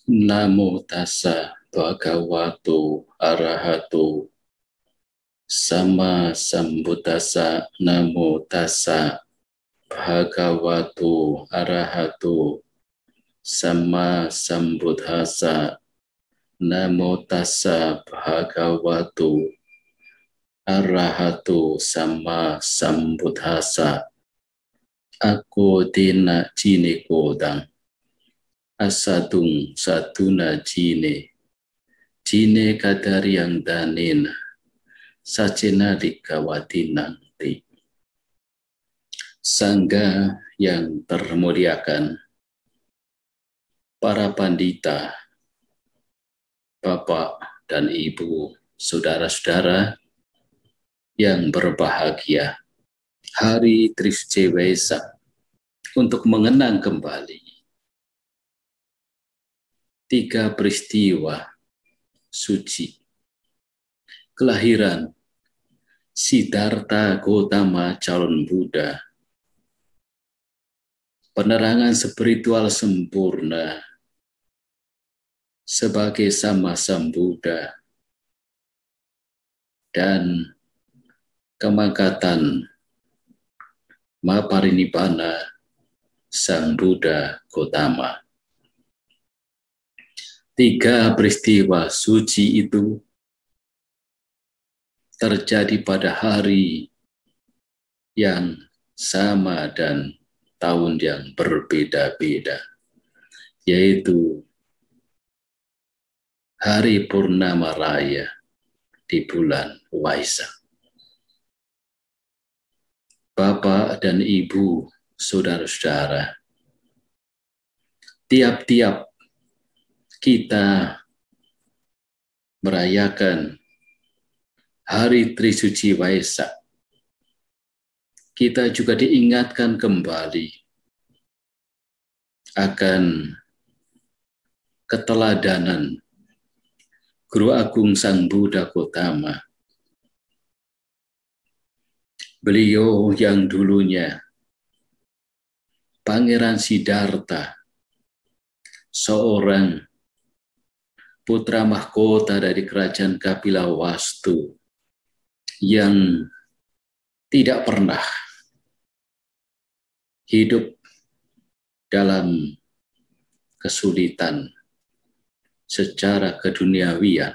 Namo tassa bhagavato arahato sama sambuddhassa. Namo tassa bhagavato arahato sama sambuddhassa. Namo tassa bhagavato arahato sama sambuddhassa. Ako dena jine kodang asadung saduna jine kadariang danena sacena dikawatinang ti. Sangga yang termuliakan, para pandita, Bapak dan Ibu, saudara-saudara yang berbahagia, Hari Trisuci Waisak untuk mengenang kembali 3 peristiwa suci. Kelahiran Siddhartha Gautama calon Buddha, penerangan spiritual sempurna sebagai sama Sambuddha, dan kemangkatan Mahaparinibbana Sang Buddha Gautama. 3 peristiwa suci itu terjadi pada hari yang sama dan tahun yang berbeda-beda, yaitu hari Purnama Raya di bulan Waisak. Bapak dan Ibu, saudara-saudara, tiap-tiap kita merayakan Hari Trisuci Waisak, kita juga diingatkan kembali akan keteladanan Guru Agung Sang Buddha Gautama. Beliau yang dulunya Pangeran Siddhartha, seorang putra mahkota dari kerajaan Kapilawastu yang tidak pernah hidup dalam kesulitan secara keduniawian.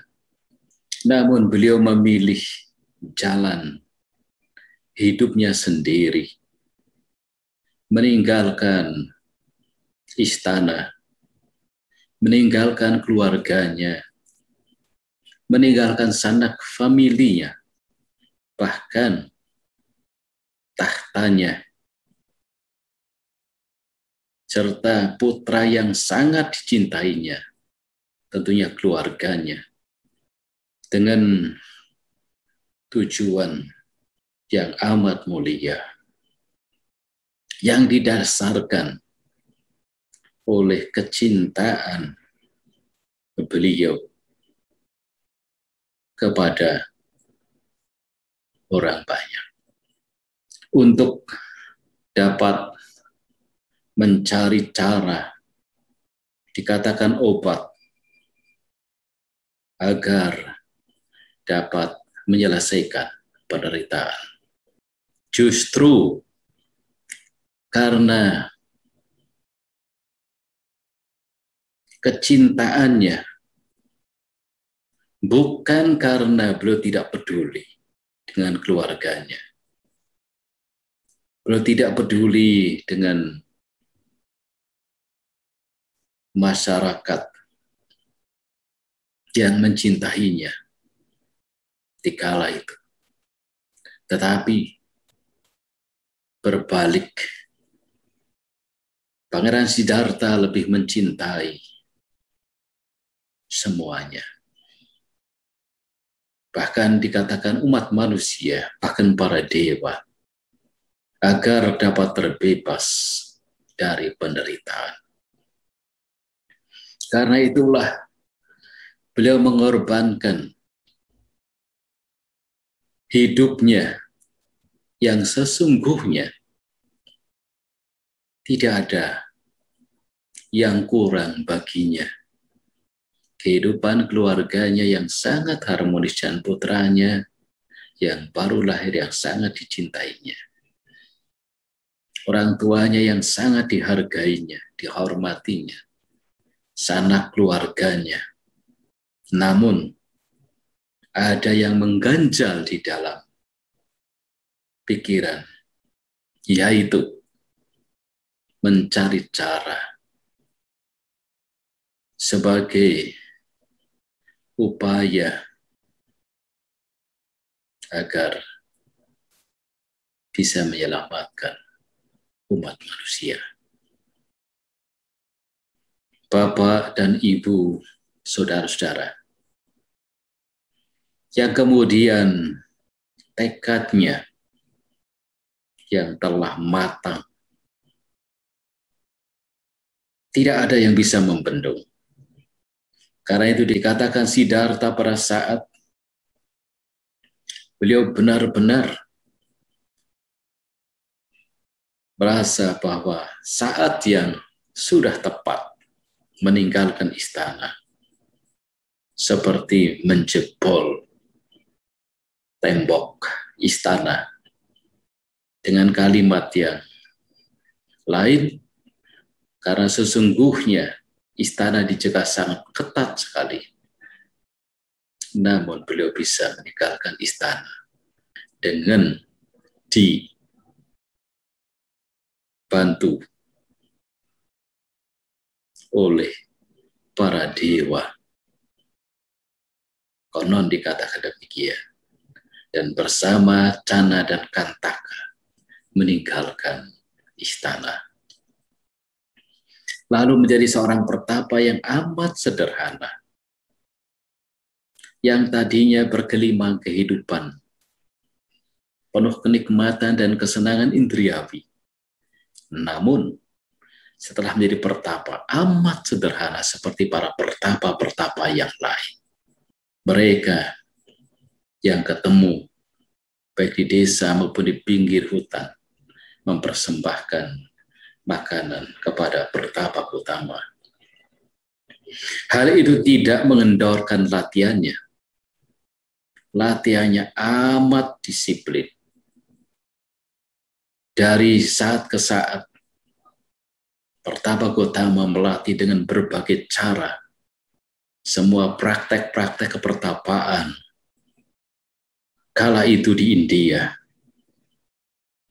Namun beliau memilih jalan hidupnya sendiri, meninggalkan istana, meninggalkan keluarganya, meninggalkan sanak familinya, bahkan tahtanya, serta putra yang sangat dicintainya, tentunya keluarganya, dengan tujuan yang amat mulia, yang didasarkan oleh kecintaan beliau kepada orang banyak, untuk dapat mencari cara, dikatakan obat, agar dapat menyelesaikan penderitaan. Justru karena kecintaannya, bukan karena beliau tidak peduli dengan keluarganya, beliau tidak peduli dengan masyarakat yang mencintainya di kala itu, tetapi berbalik, Pangeran Siddhartha lebih mencintai semuanya. Bahkan dikatakan umat manusia, bahkan para dewa, agar dapat terbebas dari penderitaan. Karena itulah beliau mengorbankan hidupnya yang sesungguhnya. Tidak ada yang kurang baginya kehidupan keluarganya yang sangat harmonis dan putranya yang baru lahir yang sangat dicintainya. Orang tuanya yang sangat dihargainya, dihormatinya, sanak keluarganya. Namun, ada yang mengganjal di dalam pikiran, yaitu mencari cara sebagai upaya agar bisa menyelamatkan umat manusia. Bapak dan Ibu, saudara-saudara, yang kemudian tekadnya yang telah matang, tidak ada yang bisa membendung. Karena itu dikatakan Siddhartha pada saat beliau benar-benar merasa bahwa saat yang sudah tepat meninggalkan istana, seperti menjebol tembok istana dengan kalimat yang lain, karena sesungguhnya istana dijaga sangat ketat sekali. Namun beliau bisa meninggalkan istana dengan dibantu oleh para dewa. Konon dikatakan demikian. Dan bersama Cana dan Kantaka meninggalkan istana. Lalu menjadi seorang pertapa yang amat sederhana. Yang tadinya bergelimang kehidupan, penuh kenikmatan dan kesenangan indriawi. Namun, setelah menjadi pertapa, amat sederhana seperti para pertapa-pertapa yang lain. Mereka yang ketemu, baik di desa maupun di pinggir hutan, mempersembahkan makanan kepada pertapa utama. Hal itu tidak mengendorkan latihannya. Latihannya amat disiplin. Dari saat ke saat, Pertapa Gotama melatih dengan berbagai cara semua praktek-praktek kepertapaan kala itu di India,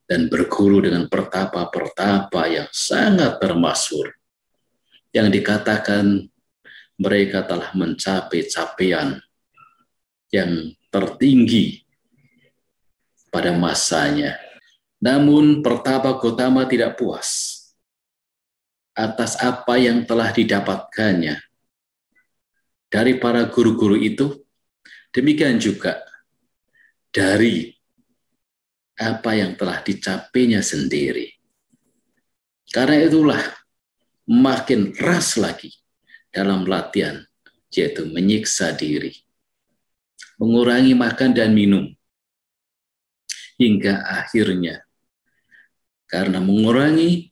dan berguru dengan pertapa-pertapa yang sangat termasyhur, yang dikatakan mereka telah mencapai capaian yang tertinggi pada masanya. Namun Pertapa Gotama tidak puas atas apa yang telah didapatkannya dari para guru-guru itu, demikian juga dari apa yang telah dicapainya sendiri. Karena itulah makin keras lagi dalam latihan, yaitu menyiksa diri, mengurangi makan dan minum, hingga akhirnya karena mengurangi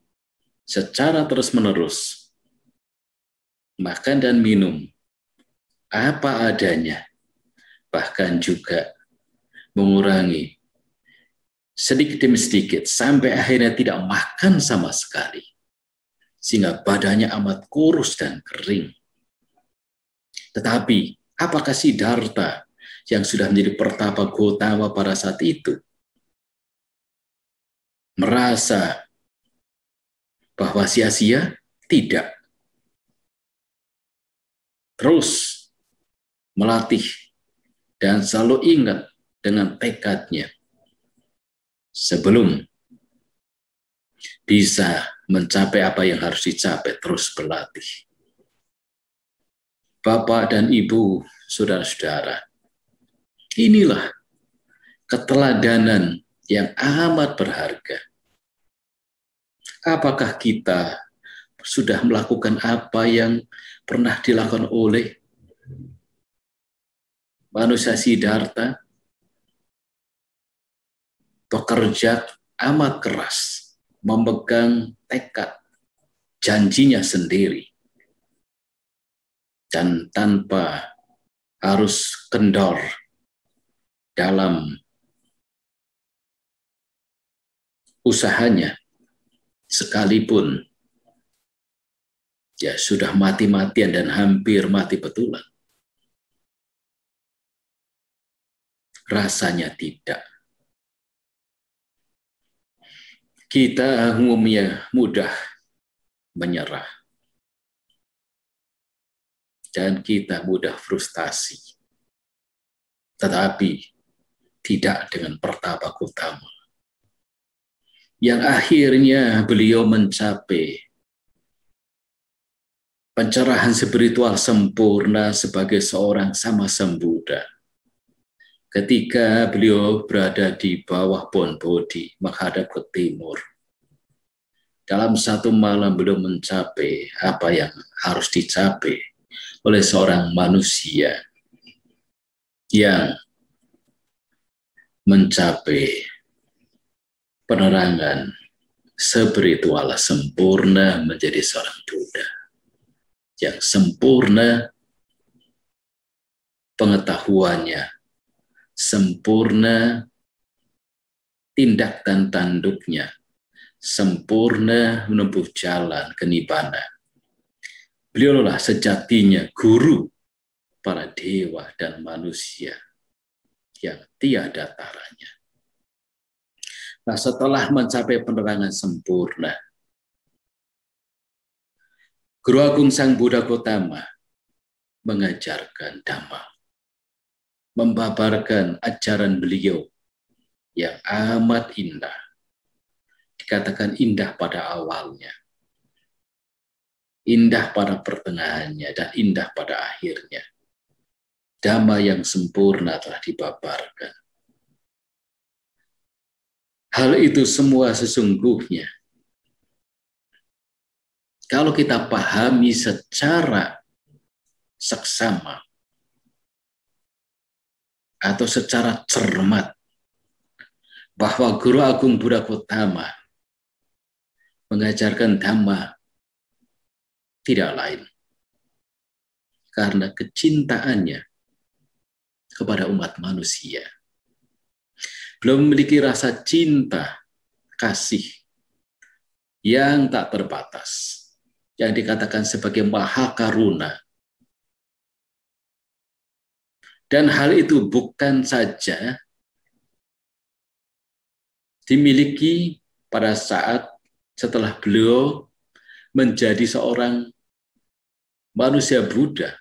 secara terus-menerus makan dan minum apa adanya, bahkan juga mengurangi sedikit demi sedikit sampai akhirnya tidak makan sama sekali, sehingga badannya amat kurus dan kering. Tetapi apakah Siddhartha yang sudah menjadi Pertapa Gotama pada saat itu merasa bahwa sia-sia? Tidak. Terus melatih dan selalu ingat dengan tekadnya sebelum bisa mencapai apa yang harus dicapai, terus berlatih. Bapak dan Ibu, saudara-saudara, inilah keteladanan yang amat berharga. Apakah kita sudah melakukan apa yang pernah dilakukan oleh manusia Siddhartha? Bekerja amat keras, memegang tekad janjinya sendiri. dan tanpa harus kendor dalam usahanya, sekalipun ya sudah mati-matian dan hampir mati betulan. Rasanya tidak. Kita umumnya mudah menyerah. Dan kita mudah frustasi. Tetapi tidak dengan Pertapa Gautama. Yang akhirnya beliau mencapai pencerahan spiritual sempurna sebagai seorang Sammasambuddha. Ketika beliau berada di bawah pohon Bodhi menghadap ke timur, dalam satu malam beliau mencapai apa yang harus dicapai oleh seorang manusia yang mencapai penerangan spiritual sempurna menjadi seorang Buddha yang sempurna pengetahuannya, sempurna tindak dan tanduknya, sempurna menempuh jalan ke nibbana. Beliaulah sejatinya guru para dewa dan manusia yang tiada taranya. Nah, setelah mencapai penerangan sempurna, Guru Agung Sang Buddha Gautama mengajarkan Dhamma, membabarkan ajaran beliau yang amat indah. Dikatakan indah pada awalnya, indah pada pertengahannya, dan indah pada akhirnya. Dhamma yang sempurna telah dibabarkan. Hal itu semua sesungguhnya, kalau kita pahami secara seksama atau secara cermat, bahwa Guru Agung Buddha Gautama mengajarkan Dhamma tidak lain karena kecintaannya kepada umat manusia. Beliau memiliki rasa cinta, kasih yang tak terbatas, yang dikatakan sebagai maha karuna. Dan hal itu bukan saja dimiliki pada saat setelah beliau menjadi seorang manusia Buddha,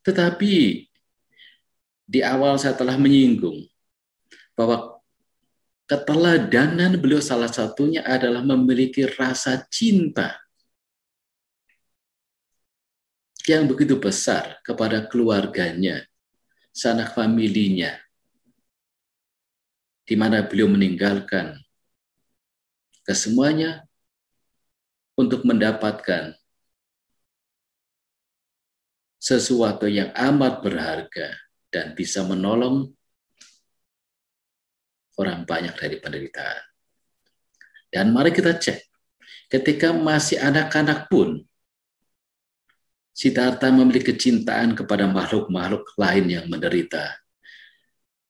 tetapi di awal saya telah menyinggung bahwa keteladanan beliau salah satunya adalah memiliki rasa cinta yang begitu besar kepada keluarganya, sanak familinya, di mana beliau meninggalkan kesemuanya untuk mendapatkan sesuatu yang amat berharga dan bisa menolong orang banyak dari penderitaan. Dan mari kita cek, ketika masih anak-anak pun, Siddhartha memiliki kecintaan kepada makhluk-makhluk lain yang menderita.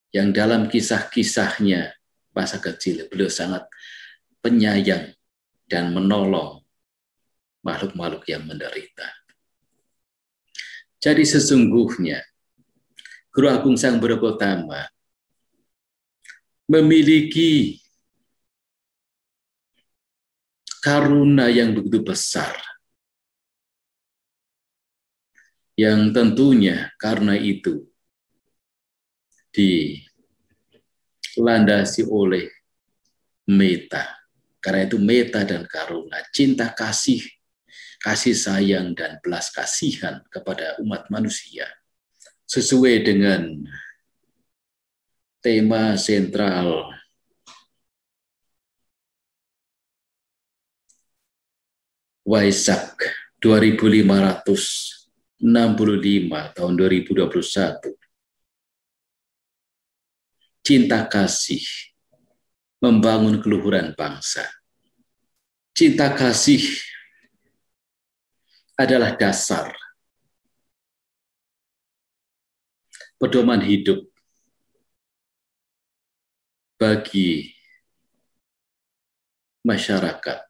Yang dalam kisah-kisahnya masa kecil, beliau sangat penyayang dan menolong makhluk-makhluk yang menderita. Jadi sesungguhnya, Guru Agung Sang Buddha Gautama memiliki karuna yang begitu besar, yang tentunya karena itu dilandasi oleh metta. Karena itu metta dan karuna, cinta kasih, kasih sayang dan belas kasihan kepada umat manusia, sesuai dengan tema sentral Waisak 2565 tahun 2021. Cinta kasih membangun keluhuran bangsa. Cinta kasih adalah dasar pedoman hidup bagi masyarakat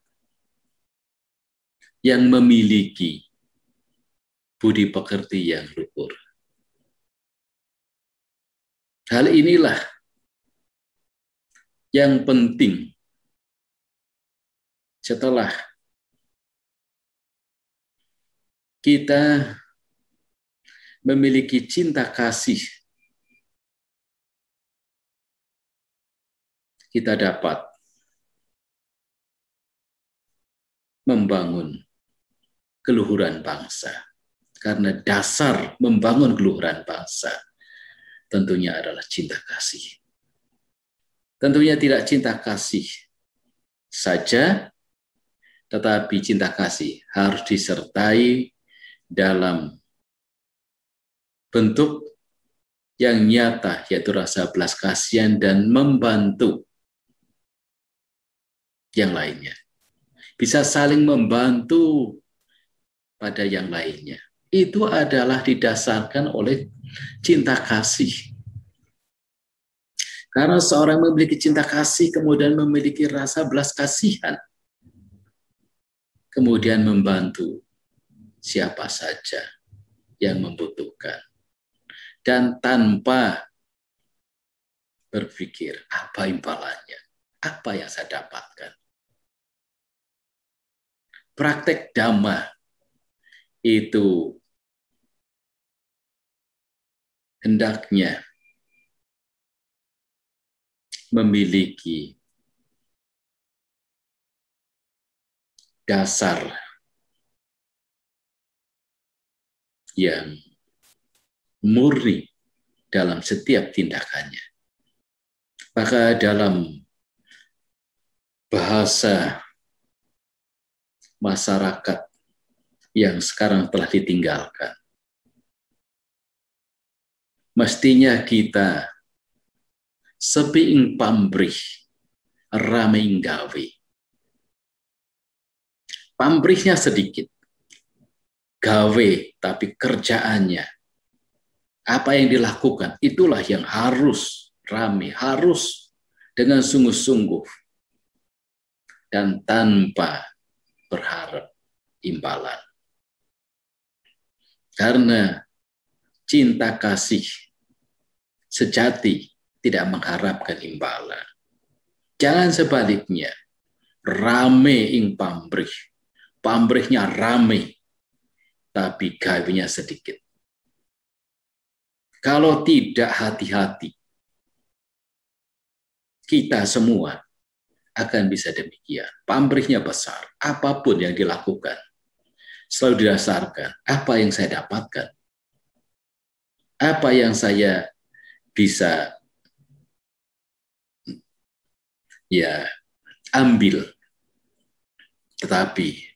yang memiliki budi pekerti yang luhur. Hal inilah yang penting setelah kita memiliki cinta kasih, kita dapat membangun keluhuran bangsa. Karena dasar membangun keluhuran bangsa tentunya adalah cinta kasih. Tentunya tidak cinta kasih saja, tetapi cinta kasih harus disertai dalam bentuk yang nyata, yaitu rasa belas kasihan dan membantu yang lainnya. Bisa saling membantu pada yang lainnya. Itu adalah didasarkan oleh cinta kasih. Karena seorang memiliki cinta kasih, kemudian memiliki rasa belas kasihan, kemudian membantu siapa saja yang membutuhkan. Dan tanpa berpikir, apa imbalannya? Apa yang saya dapatkan? Praktek Dhamma itu hendaknya memiliki dasar yang murni dalam setiap tindakannya. Maka dalam bahasa masyarakat yang sekarang telah ditinggalkan, mestinya kita sepi ing pamrih, rame ing gawe. Pamrihnya sedikit, gawe tapi kerjaannya, apa yang dilakukan, itulah yang harus rame, harus dengan sungguh-sungguh dan tanpa berharap imbalan. Karena cinta kasih sejati tidak mengharapkan imbalan. Jangan sebaliknya, rame ing pamrih. Pamrihnya rame, tapi gawenya sedikit. Kalau tidak hati-hati, kita semua akan bisa demikian. Pamrihnya besar, apapun yang dilakukan selalu didasarkan apa yang saya dapatkan, apa yang saya bisa ambil, tetapi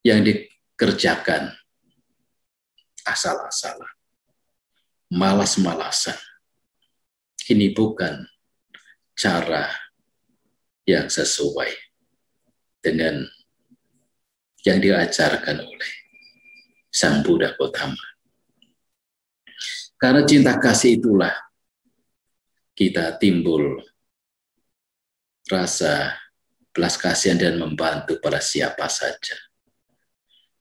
yang dikerjakan asal-asalan, malas-malasan. Ini bukan cara yang sesuai dengan yang diajarkan oleh Sang Buddha Gautama. Karena cinta kasih itulah kita timbul rasa belas kasihan dan membantu pada siapa saja.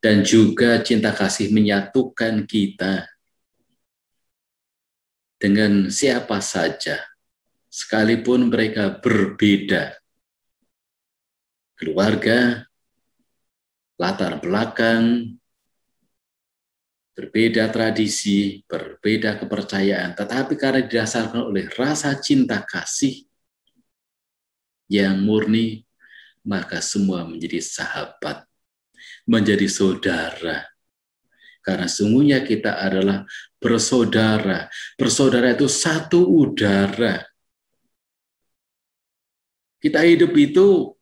Dan juga cinta kasih menyatukan kita dengan siapa saja, sekalipun mereka berbeda keluarga, latar belakang, berbeda tradisi, berbeda kepercayaan, tetapi karena didasarkan oleh rasa cinta kasih yang murni, maka semua menjadi sahabat, menjadi saudara. Karena sungguhnya kita adalah bersaudara. Bersaudara itu satu udara. Kita hidup itu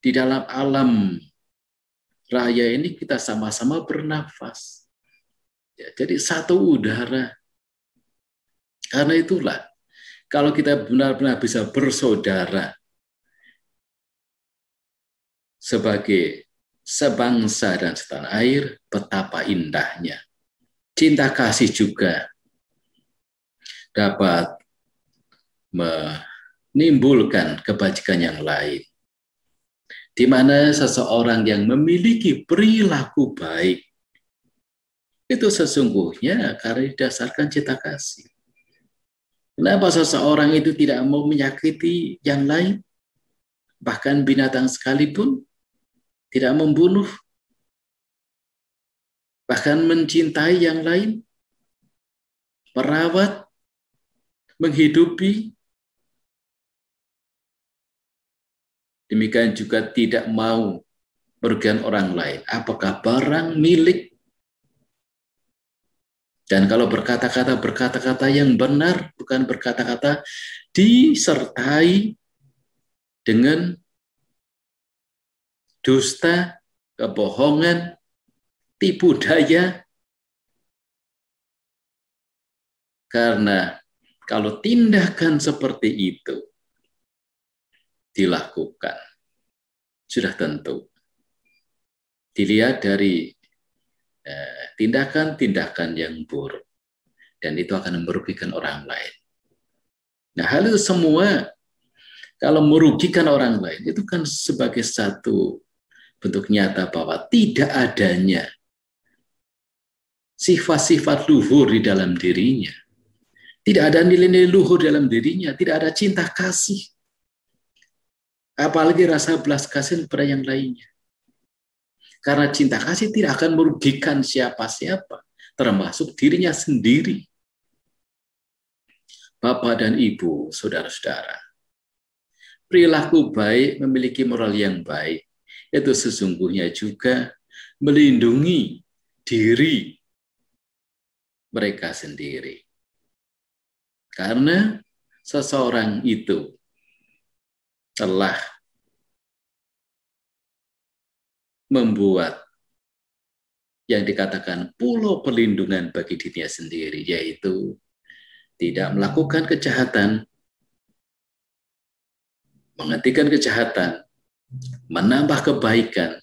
di dalam alam raya ini, kita sama-sama bernafas. Ya, jadi satu udara. Karena itulah, kalau kita benar-benar bisa bersaudara sebagai sebangsa dan setanah air, betapa indahnya. Cinta kasih juga dapat menimbulkan kebajikan yang lain, di mana seseorang yang memiliki perilaku baik itu sesungguhnya karena didasarkan cinta kasih. Kenapa seseorang itu tidak mau menyakiti yang lain, bahkan binatang sekalipun, tidak membunuh, bahkan mencintai yang lain, merawat, menghidupi. Demikian juga tidak mau merugikan orang lain. Apakah barang milik? Dan kalau berkata-kata yang benar, bukan berkata-kata disertai dengan dusta, kebohongan, tipu daya. Karena kalau tindakan seperti itu dilakukan, sudah tentu dilihat dari tindakan-tindakan yang buruk, dan itu akan merugikan orang lain. Nah, hal itu semua kalau merugikan orang lain itu kan sebagai satu bentuk nyata bahwa tidak adanya sifat-sifat luhur di dalam dirinya, tidak ada nilai-nilai luhur dalam dirinya, tidak ada cinta kasih, apalagi rasa belas kasihan kepada yang lainnya. Karena cinta kasih tidak akan merugikan siapa-siapa, termasuk dirinya sendiri. Bapak dan Ibu, saudara-saudara, perilaku baik, memiliki moral yang baik, itu sesungguhnya juga melindungi diri mereka sendiri. Karena seseorang itu telah membuat yang dikatakan pulau perlindungan bagi dirinya sendiri, yaitu tidak melakukan kejahatan, menghentikan kejahatan, menambah kebaikan,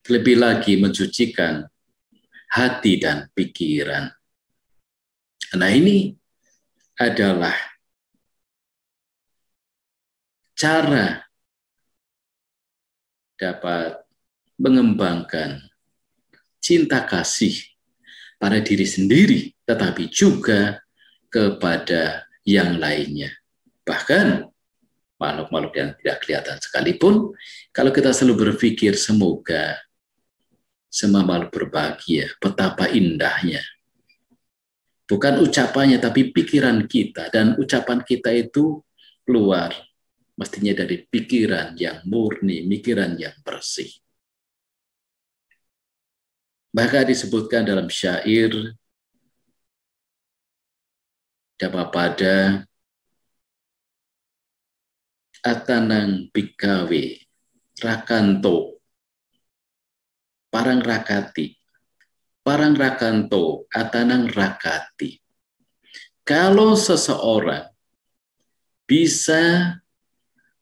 lebih lagi mensucikan hati dan pikiran. Nah, ini adalah cara dapat mengembangkan cinta kasih pada diri sendiri, tetapi juga kepada yang lainnya. Bahkan makhluk-makhluk yang tidak kelihatan sekalipun, kalau kita selalu berpikir semoga semua makhluk berbahagia, betapa indahnya. Bukan ucapannya, tapi pikiran kita. Dan ucapan kita itu keluar mestinya dari pikiran yang murni, pikiran yang bersih. Bahkan disebutkan dalam syair, Dhammapada atanang bhikkhave rakanto parang rakati, parang rakanto atanang rakati. Kalau seseorang bisa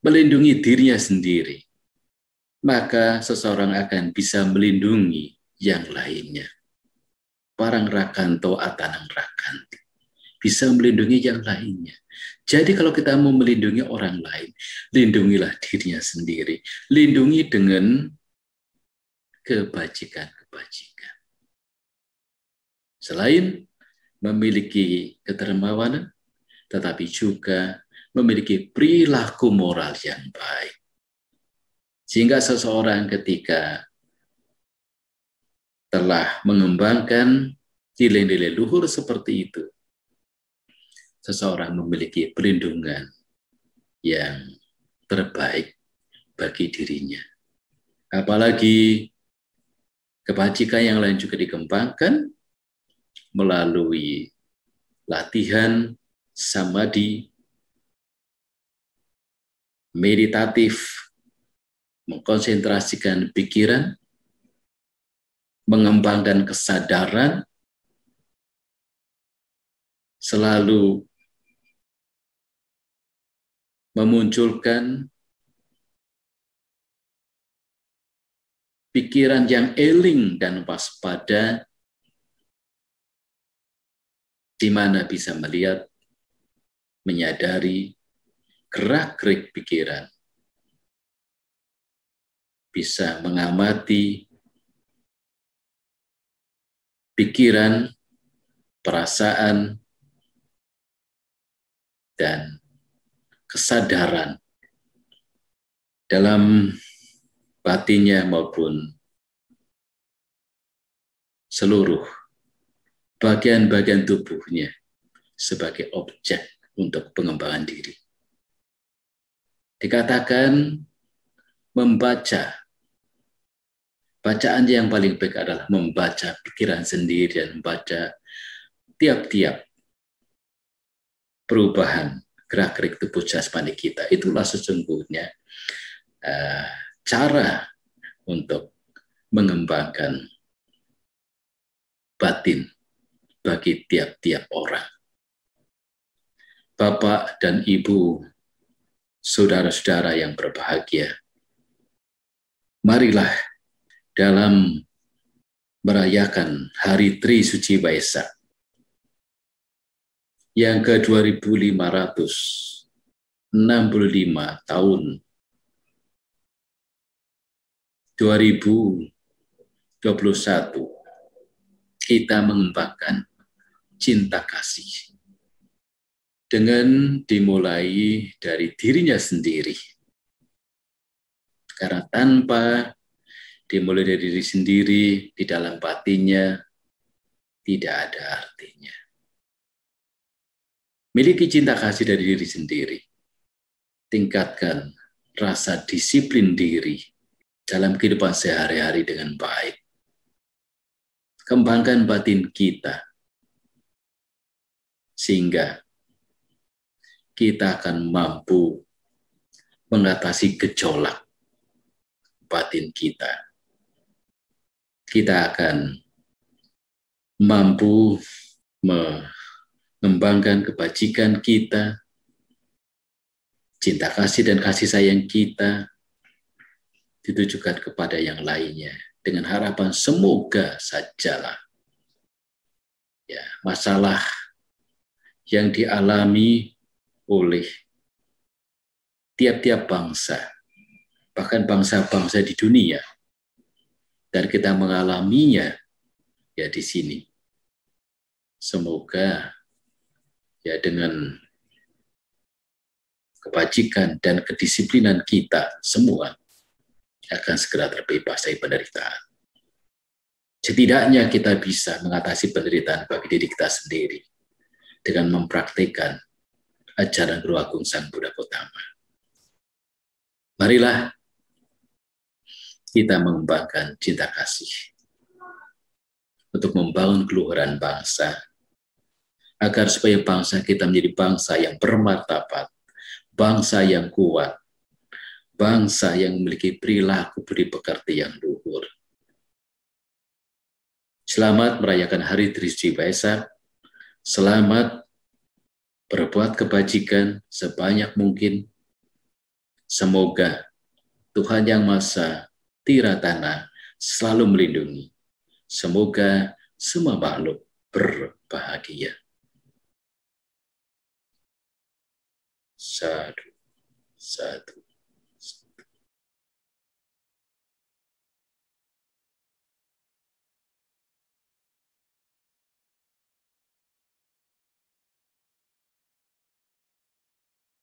melindungi dirinya sendiri, maka seseorang akan bisa melindungi yang lainnya. Parang rakanto atanang rakanti, bisa melindungi yang lainnya. Jadi kalau kita mau melindungi orang lain, lindungilah dirinya sendiri. Lindungi dengan kebajikan-kebajikan. Selain memiliki kedermawanan, tetapi juga memiliki perilaku moral yang baik. Sehingga seseorang ketika telah mengembangkan nilai-nilai luhur seperti itu, seseorang memiliki perlindungan yang terbaik bagi dirinya. Apalagi kebajikan yang lain juga dikembangkan melalui latihan samadhi, meditatif, mengkonsentrasikan pikiran, mengembangkan kesadaran, selalu memunculkan pikiran yang eling dan waspada, di mana bisa melihat, menyadari gerak-gerik pikiran, bisa mengamati pikiran, perasaan, dan kesadaran dalam batinnya maupun seluruh bagian-bagian tubuhnya sebagai objek untuk pengembangan diri. Dikatakan membaca. Bacaan yang paling baik adalah membaca pikiran sendiri dan membaca tiap-tiap perubahan gerak-gerik tubuh jasmani kita. Itulah sesungguhnya cara untuk mengembangkan batin bagi tiap-tiap orang. Bapak dan Ibu, saudara-saudara yang berbahagia, marilah dalam merayakan Hari Tri Suci Waisak yang ke-2565 tahun 2021, kita mengembangkan cinta kasih dengan dimulai dari dirinya sendiri. Karena tanpa dimulai dari diri sendiri, di dalam batinnya tidak ada artinya. Miliki cinta kasih dari diri sendiri. Tingkatkan rasa disiplin diri dalam kehidupan sehari-hari dengan baik. Kembangkan batin kita, sehingga kita akan mampu mengatasi gejolak batin kita. Kita akan mampu mengembangkan kebajikan kita, cinta kasih dan kasih sayang kita ditujukan kepada yang lainnya, dengan harapan semoga sajalah masalah yang dialami oleh tiap-tiap bangsa, bahkan bangsa-bangsa di dunia, dan kita mengalaminya di sini. Semoga dengan kebajikan dan kedisiplinan kita semua akan segera terbebas dari penderitaan. Setidaknya kita bisa mengatasi penderitaan bagi diri kita sendiri dengan mempraktikkan ajaran Guru Agung Sang Buddha Gautama. Marilah kita mengembangkan cinta kasih untuk membangun keluhuran bangsa, agar supaya bangsa kita menjadi bangsa yang bermartabat, bangsa yang kuat, bangsa yang memiliki perilaku budi pekerti yang luhur. Selamat merayakan Hari Tri Suci Waisak. Selamat berbuat kebajikan sebanyak mungkin. Semoga Tuhan Yang Maha Tiratana selalu melindungi. Semoga semua makhluk berbahagia. Sadhu, sadhu.